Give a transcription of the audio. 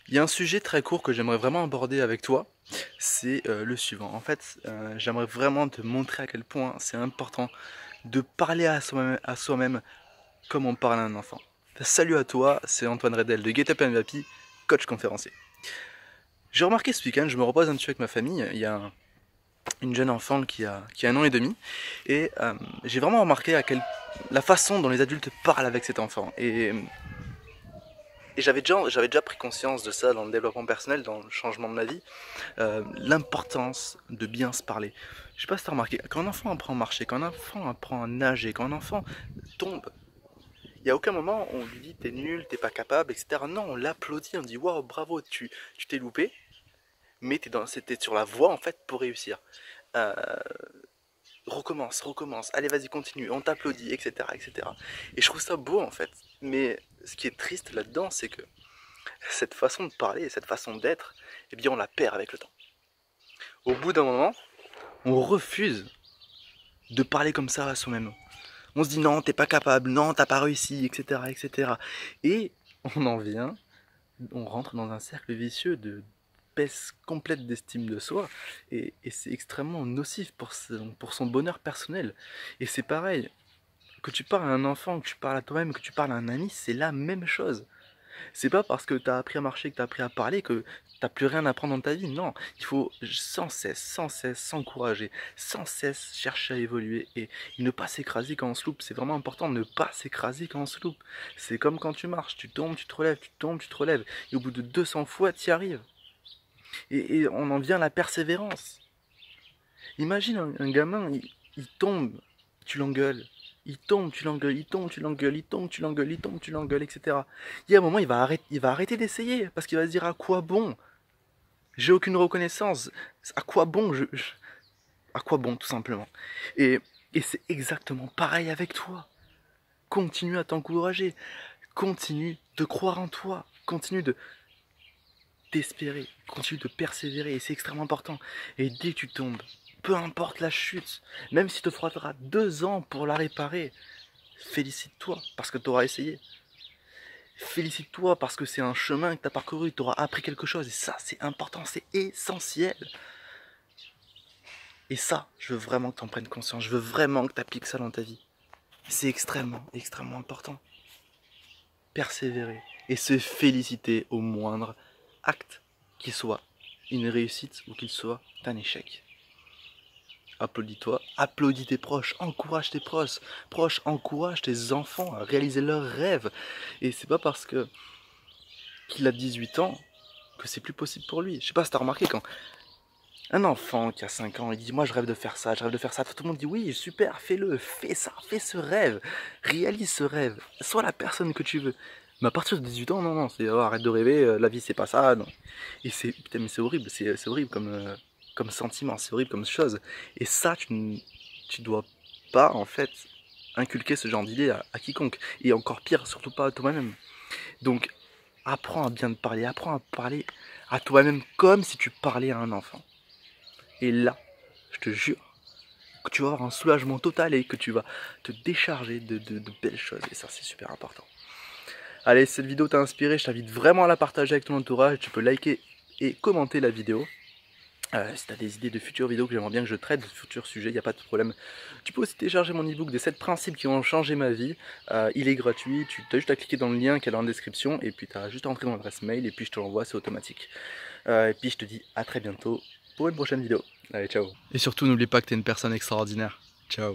Il y a un sujet très court que j'aimerais vraiment aborder avec toi, c'est le suivant. En fait, j'aimerais vraiment te montrer à quel point c'est important de parler à soi-même comme on parle à un enfant. Salut à toi, c'est Antoine Redel de Get Up and Happy, coach conférencier. J'ai remarqué ce week-end, je me repose un petit peu avec ma famille, il y a une jeune enfant qui a 1 an et demi, et j'ai vraiment remarqué la façon dont les adultes parlent avec cet enfant. Et j'avais déjà pris conscience de ça dans le développement personnel, dans le changement de ma vie, l'importance de bien se parler. Je sais pas si tu as remarqué, quand un enfant apprend à marcher, quand un enfant apprend à nager, quand un enfant tombe, il n'y a aucun moment où on lui dit t'es nul, t'es pas capable, etc. Non, on l'applaudit, on dit waouh, bravo, tu t'es loupé, mais t'es sur la voie en fait pour réussir. Euh, recommence, allez vas-y continue, on t'applaudit, etc., etc. Et je trouve ça beau en fait. Mais ce qui est triste là-dedans, c'est que cette façon de parler, cette façon d'être, eh bien on la perd avec le temps. Au bout d'un moment, on refuse de parler comme ça à soi-même. On se dit non, t'es pas capable, non, t'as pas réussi, etc., etc. Et on en vient, on rentre dans un cercle vicieux de baisse complète d'estime de soi, et c'est extrêmement nocif pour son bonheur personnel. Et c'est pareil, que tu parles à un enfant, que tu parles à toi-même, que tu parles à un ami, c'est la même chose. C'est pas parce que tu as appris à marcher, que tu as appris à parler, que t'as plus rien à apprendre dans ta vie. Non, il faut sans cesse s'encourager, sans cesse chercher à évoluer et ne pas s'écraser quand on se loupe. C'est vraiment important de ne pas s'écraser quand on se loupe. C'est comme quand tu marches, tu tombes, tu te relèves, tu tombes, tu te relèves. Et au bout de 200 fois, tu y arrives. Et on en vient à la persévérance. Imagine un gamin, il tombe, tu l'engueules. Il tombe, tu l'engueules, il tombe, tu l'engueules, il tombe, tu l'engueules, il tombe, tu l'engueules, etc. Il y a un moment, il va arrêter d'essayer, parce qu'il va se dire à quoi bon? J'ai aucune reconnaissance. À quoi bon à quoi bon, tout simplement. Et, et c'est exactement pareil avec toi. Continue à t'encourager. Continue de croire en toi. Continue d'espérer. Continue de persévérer. Et c'est extrêmement important. Et dès que tu tombes, peu importe la chute, même si te faudra 2 ans pour la réparer, félicite-toi parce que tu auras essayé. Félicite-toi parce que c'est un chemin que tu as parcouru, tu auras appris quelque chose. Et ça, c'est important, c'est essentiel. Et ça, je veux vraiment que tu en prennes conscience. Je veux vraiment que tu appliques ça dans ta vie. C'est extrêmement, extrêmement important. Persévérer et se féliciter au moindre acte, qu'il soit une réussite ou qu'il soit un échec. Applaudis-toi, applaudis tes proches, encourage tes proches, encourage tes enfants à réaliser leurs rêves. Et c'est pas parce que qu'il a 18 ans que c'est plus possible pour lui. Je sais pas si t'as remarqué, quand un enfant qui a 5 ans, il dit moi je rêve de faire ça, je rêve de faire ça, tout le monde dit oui, super, fais-le, fais ça, fais ce rêve, réalise ce rêve, sois la personne que tu veux. Mais à partir de 18 ans, non, non, c'est oh, arrête de rêver, la vie c'est pas ça, non. Et c'est, putain, mais c'est horrible, c'est horrible comme sentiment, c'est horrible comme chose. Et ça, tu dois pas en fait inculquer ce genre d'idée à quiconque. Et encore pire, surtout pas à toi-même. Donc apprends à bien te parler, apprends à parler à toi-même comme si tu parlais à un enfant. Et là, je te jure que tu vas avoir un soulagement total et que tu vas te décharger de belles choses. Et ça, c'est super important. Allez, si cette vidéo t'a inspiré, je t'invite vraiment à la partager avec ton entourage. Tu peux liker et commenter la vidéo. Si tu as des idées de futures vidéos que j'aimerais bien que je traite, de futurs sujets, il n'y a pas de problème. Tu peux aussi télécharger mon ebook des 7 principes qui ont changé ma vie. Il est gratuit, tu as juste à cliquer dans le lien qui est dans la description et puis tu as juste à entrer ton adresse mail et puis je te l'envoie, c'est automatique. Et puis je te dis à très bientôt pour une prochaine vidéo. Allez, ciao. Et surtout, n'oublie pas que tu es une personne extraordinaire. Ciao.